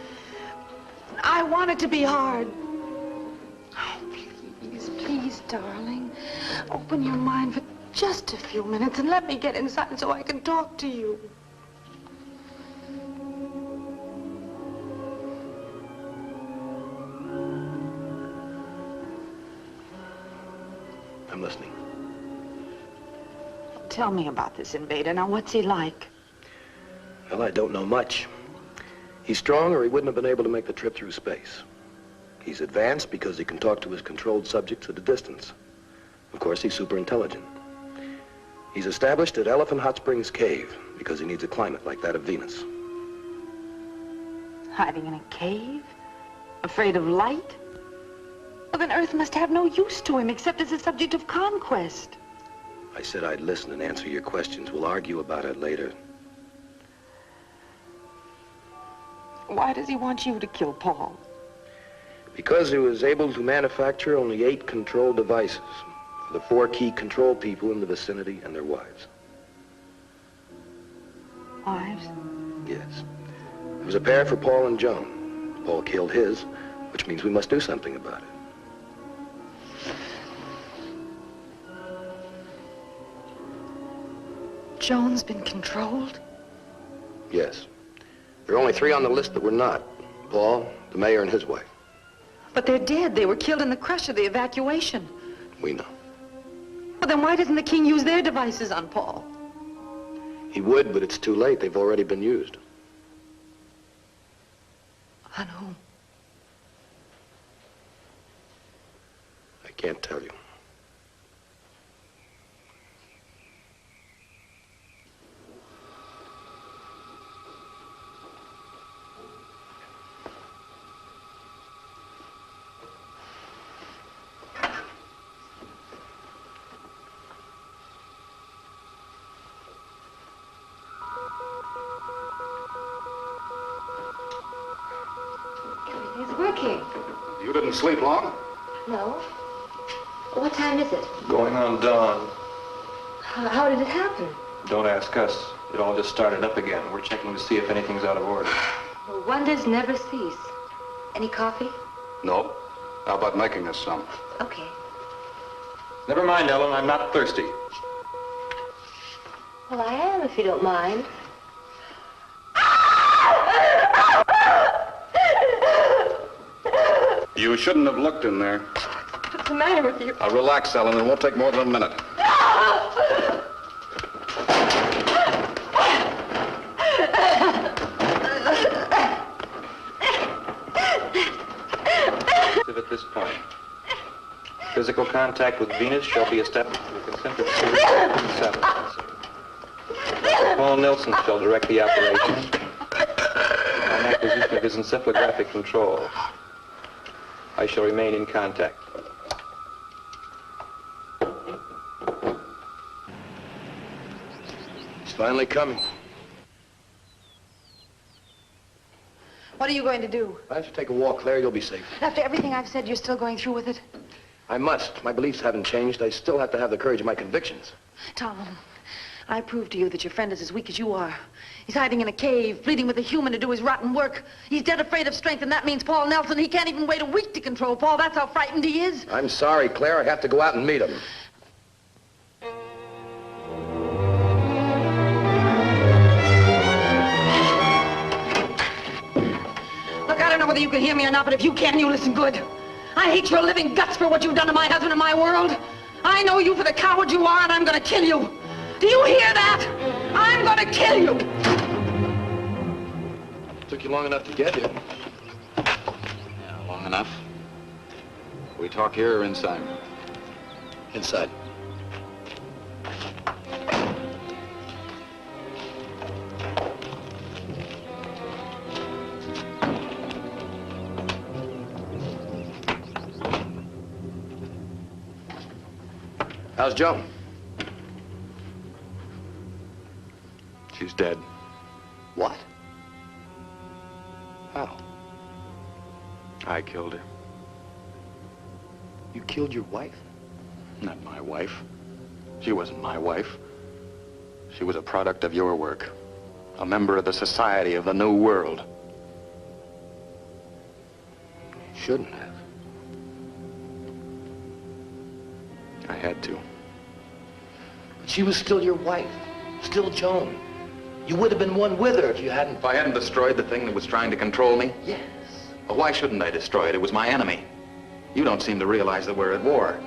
S7: I want it to be hard. Oh, please, darling. Open your mind for just a few minutes and let me get inside so I can talk to you.
S6: I'm listening.
S7: Tell me about this invader. Now, what's he like?
S6: Well, I don't know much. He's strong or he wouldn't have been able to make the trip through space. He's advanced because he can talk to his controlled subjects at a distance. Of course, he's super intelligent. He's established at Elephant Hot Springs Cave because he needs a climate like that of Venus.
S7: Hiding in a cave? Afraid of light? Well, then Earth must have no use to him except as a subject of conquest.
S6: I said I'd listen and answer your questions. We'll argue about it later.
S7: Why does he want you to kill Paul?
S6: Because he was able to manufacture only 8 control devices for the 4 key control people in the vicinity and their wives.
S7: Wives?
S6: Yes. There was a pair for Paul and Joan. Paul killed his, which means we must do something about it.
S7: Joan's been controlled?
S6: Yes. There are only 3 on the list that were not. Paul, the mayor, and his wife.
S7: But they're dead. They were killed in the crush of the evacuation.
S6: We know.
S7: Well, then why doesn't the king use their devices on Paul?
S6: He would, but it's too late. They've already been used.
S7: On whom?
S6: I can't tell you.
S10: It's working.
S5: You didn't sleep long?
S10: No. What time is it?
S13: Going on dawn.
S10: How did it happen?
S13: Don't ask us. It all just started up again. We're checking to see if anything's out of order.
S10: Well, wonders never cease. Any coffee?
S5: No. How about making us some?
S10: Okay.
S13: Never mind, Ellen. I'm not thirsty.
S10: Well, I am, if you don't mind.
S5: You shouldn't have looked in there.
S10: What's the matter with you?
S5: Relax, Ellen. It won't take more than a minute.
S13: effective at this point. Physical contact with Venus shall be established through a concentric series of satellites. Dr. Paul Nelson shall direct the operation on acquisition of his encephalographic control. I shall remain in contact.
S6: He's finally coming.
S7: What are you going to do?
S6: I have to take a walk, Claire. You'll be safe.
S7: After everything I've said, you're still going through with it?
S6: I must. My beliefs haven't changed. I still have to have the courage of my convictions.
S7: Tom, I proved to you that your friend is as weak as you are. He's hiding in a cave, pleading with a human to do his rotten work. He's dead afraid of strength, and that means Paul Nelson. He can't even wait a week to control Paul. That's how frightened he is.
S6: I'm sorry, Claire. I have to go out and meet him.
S7: Look, I don't know whether you can hear me or not, but if you can, you listen good. I hate your living guts for what you've done to my husband and my world. I know you for the coward you are, and I'm gonna kill you. Do you hear that? I'm gonna kill you.
S6: Took you long enough to get here.
S3: Yeah, long enough. We talk here or inside?
S6: Inside. How's Joan?
S3: She's dead.
S6: What? How?
S3: I killed her.
S6: You killed your wife?
S3: Not my wife. She wasn't my wife. She was a product of your work. A member of the Society of the New World.
S6: Shouldn't have.
S3: I had to.
S6: But she was still your wife. Still Joan. You would have been one with her if you hadn't...
S3: If I hadn't destroyed the thing that was trying to control me?
S6: Yes.
S3: Well, why shouldn't I destroy it? It was my enemy. You don't seem to realize that we're at war.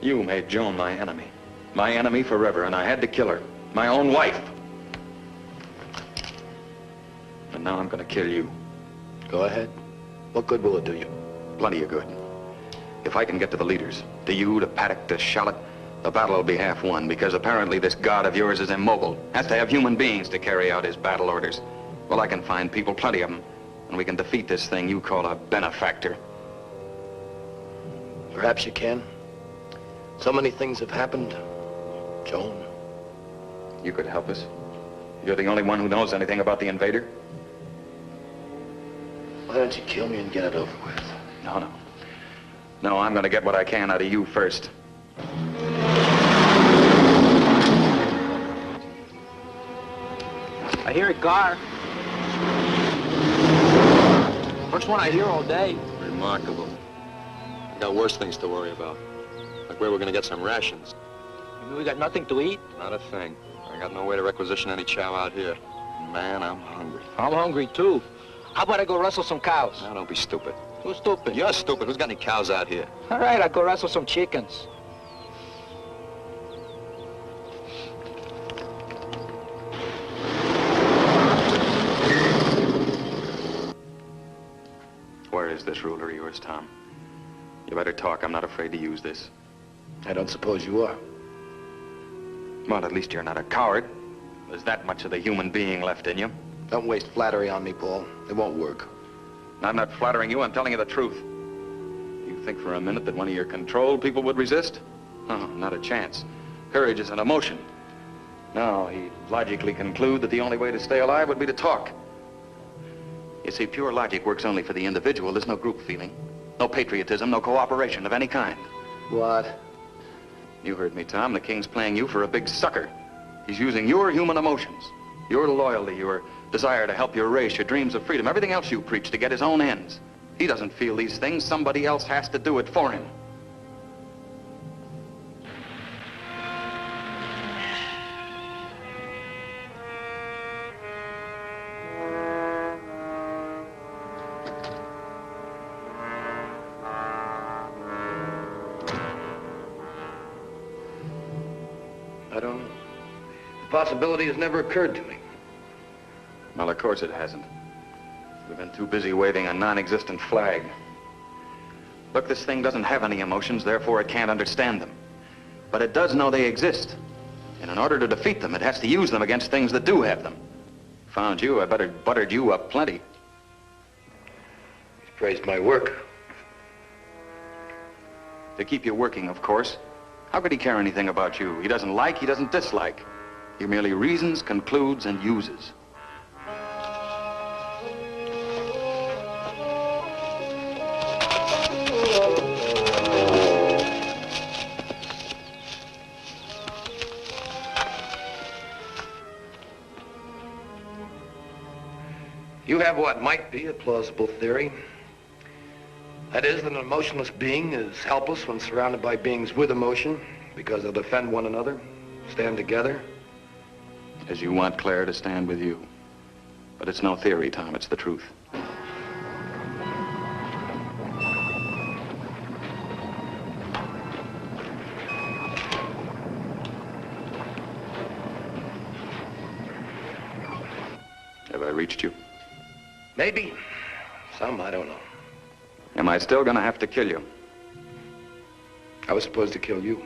S3: You made Joan my enemy. My enemy forever, and I had to kill her. My own wife. And now I'm gonna kill you.
S6: Go ahead. What good will it do you?
S3: Plenty of good. If I can get to the leaders, to you, to Paddock, to Shallot, the battle will be half won, because apparently this god of yours is immobile. Has to have human beings to carry out his battle orders. Well, I can find people, plenty of them, and we can defeat this thing you call a benefactor.
S6: Perhaps you can. So many things have happened. Joan.
S3: You could help us. You're the only one who knows anything about the invader.
S6: Why don't you kill me and get it over with?
S3: No. No, I'm gonna get what I can out of you first.
S8: I hear a car. First one I hear all day.
S2: Remarkable. We got worse things to worry about. Like where we're gonna get some rations.
S8: You mean we got nothing to eat?
S2: Not a thing. I got no way to requisition any chow out here. Man, I'm hungry.
S8: I'm hungry, too. How about I go rustle some cows?
S2: Now, don't be stupid.
S8: Who's stupid?
S2: You're stupid. Who's got any cows out here?
S8: All right, I'll go rustle some chickens.
S3: Where is this ruler of yours, Tom? You better talk. I'm not afraid to use this.
S6: I don't suppose you are.
S3: Well, at least you're not a coward. There's that much of the human being left in you.
S6: Don't waste flattery on me, Paul. It won't work.
S3: I'm not flattering you. I'm telling you the truth. You think for a minute that one of your controlled people would resist? Oh, not a chance. Courage is an emotion. No, he'd logically conclude that the only way to stay alive would be to talk. You see, pure logic works only for the individual. There's no group feeling, no patriotism, no cooperation of any kind.
S6: What?
S3: You heard me, Tom. The king's playing you for a big sucker. He's using your human emotions, your loyalty, your desire to help your race, your dreams of freedom, everything else you preach to get his own ends. He doesn't feel these things. Somebody else has to do it for him.
S6: I don't know. The possibility has never occurred to me.
S3: Well, of course it hasn't. We've been too busy waving a non-existent flag. Look, this thing doesn't have any emotions, therefore it can't understand them. But it does know they exist. And in order to defeat them, it has to use them against things that do have them. Found you, I better buttered you up plenty.
S6: He's praised my work.
S3: To keep you working, of course. How could he care anything about you? He doesn't like, he doesn't dislike. He merely reasons, concludes, and uses.
S6: You have what might be a plausible theory. That is, that an emotionless being is helpless when surrounded by beings with emotion because they'll defend one another, stand together.
S3: As you want Claire to stand with you. But it's no theory, Tom, it's the truth. Have I reached you?
S6: Maybe. Some, I don't know.
S3: Am I still gonna have to kill you?
S6: I was supposed to kill you.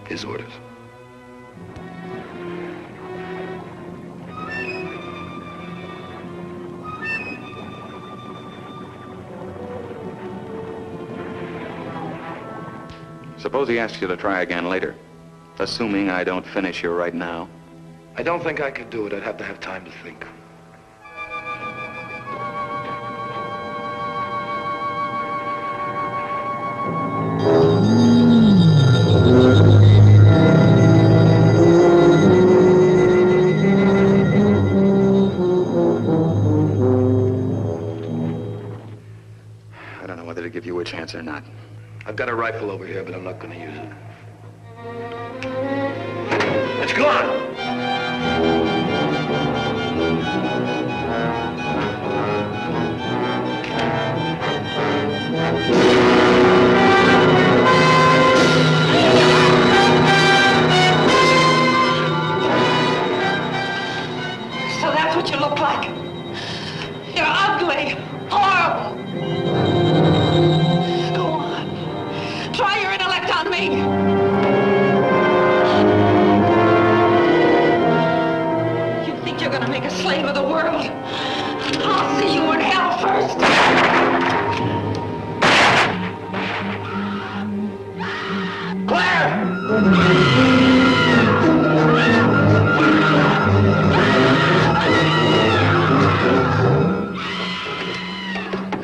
S6: His orders.
S3: Suppose he asks you to try again later, assuming I don't finish you right now.
S6: I don't think I could do it. I'd have to have time to think.
S3: I don't know whether to give you a chance or not.
S6: I've got a rifle over here, but I'm not going to use it. It's gone!
S7: So that's what you look like. You're ugly, horrible. Go on. Try your intellect on me. You think you're gonna make a slave of the world? I'll see you in hell first.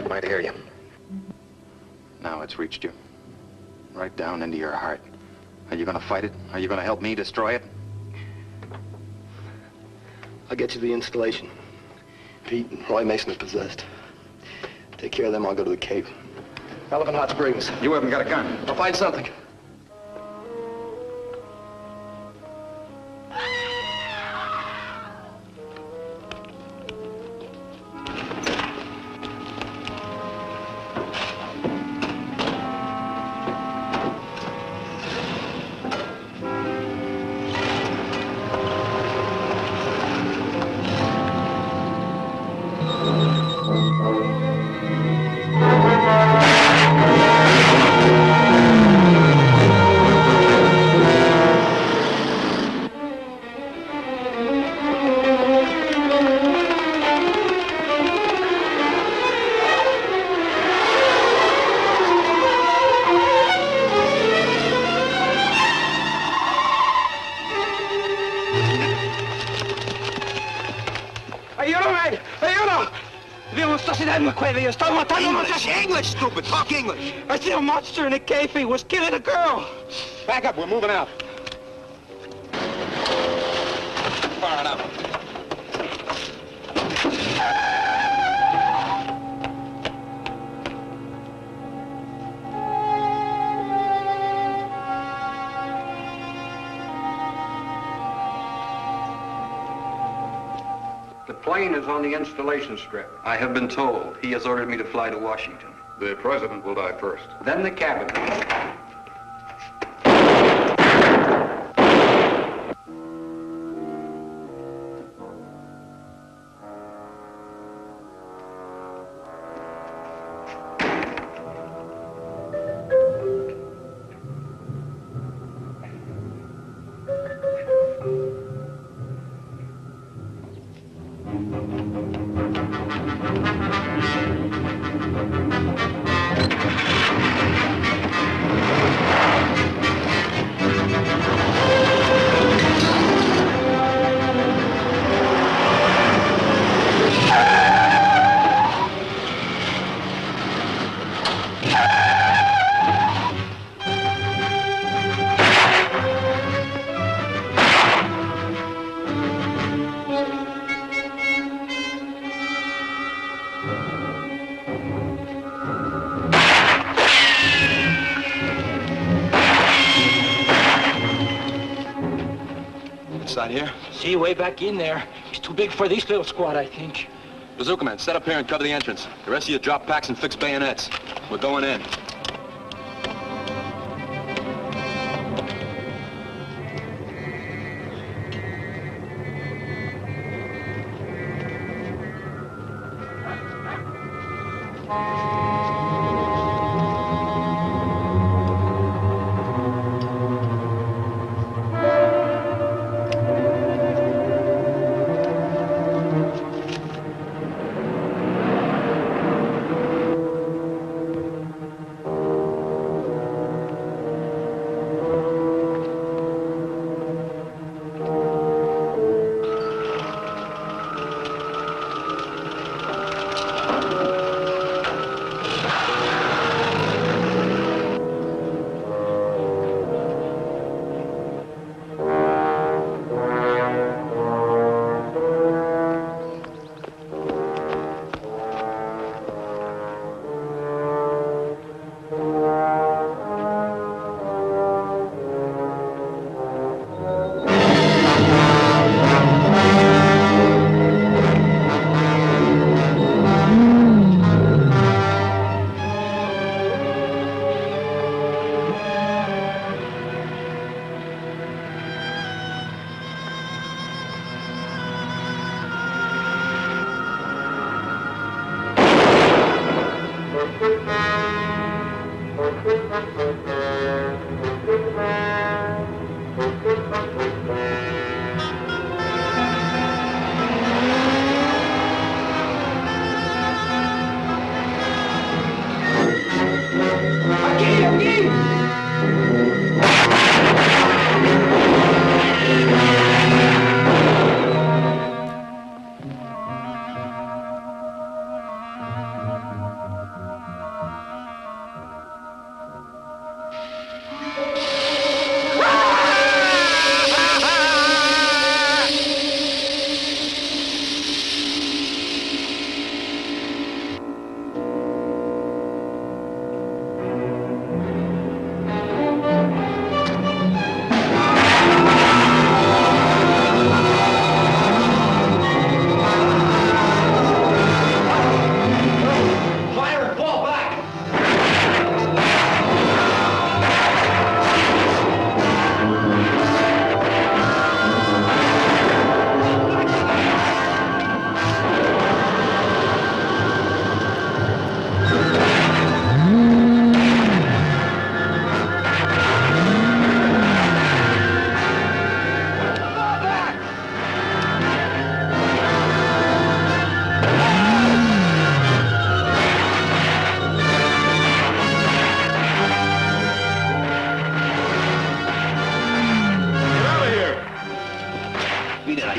S3: Might hear you. Now it's reached you. Right down into your heart. Are you gonna fight it? Are you gonna help me destroy it?
S6: I'll get you the installation. Pete and Roy Mason are possessed. Take care of them, I'll go to the cave. Elephant Hot Springs.
S3: You haven't got a gun.
S6: I'll find something.
S2: English, stupid. Talk English.
S8: I see a monster in a cave. He was killing a girl.
S2: Back up. We're moving out. Far enough.
S9: The plane is on the installation strip.
S13: I have been told. He has ordered me to fly to Washington.
S5: The president will die first.
S9: Then the cabinet.
S2: inside here?
S8: See, way back in there. He's too big for this little squad, I think.
S2: Bazooka man, set up here and cover the entrance. The rest of you drop packs and fix bayonets. We're going in.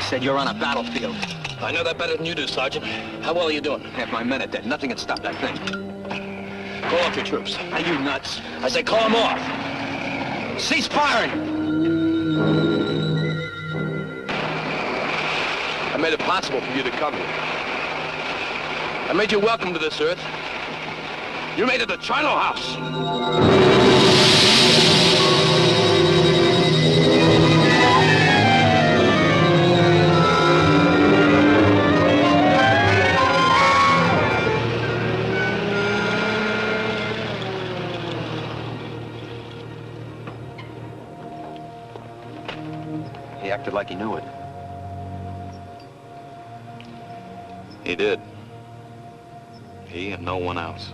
S2: Said you're on a battlefield.
S15: I know that better than you do, Sergeant. How well are you doing?
S2: Half my men are dead. Nothing can stop that thing.
S15: Call off your troops.
S2: Are you nuts?
S15: I say call them off.
S2: Cease firing!
S6: I made it possible for you to come here. I made you welcome to this earth. You made it the Chino house.
S2: He acted like he knew it.
S3: He did. He and no one else.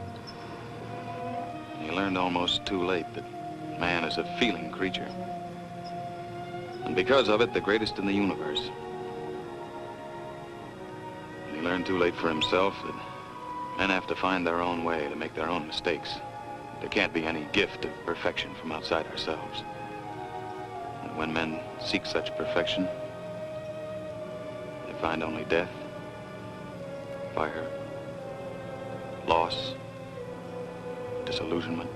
S3: He learned almost too late that man is a feeling creature. And because of it, the greatest in the universe. And he learned too late for himself that men have to find their own way to make their own mistakes. There can't be any gift of perfection from outside ourselves. And when men seek such perfection, they find only death, fire, loss, disillusionment,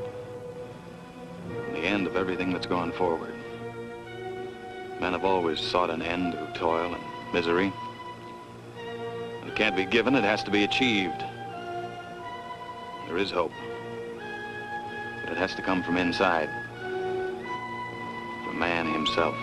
S3: and the end of everything that's gone forward. Men have always sought an end to toil and misery. It can't be given, it has to be achieved. There is hope, but it has to come from inside, from man himself.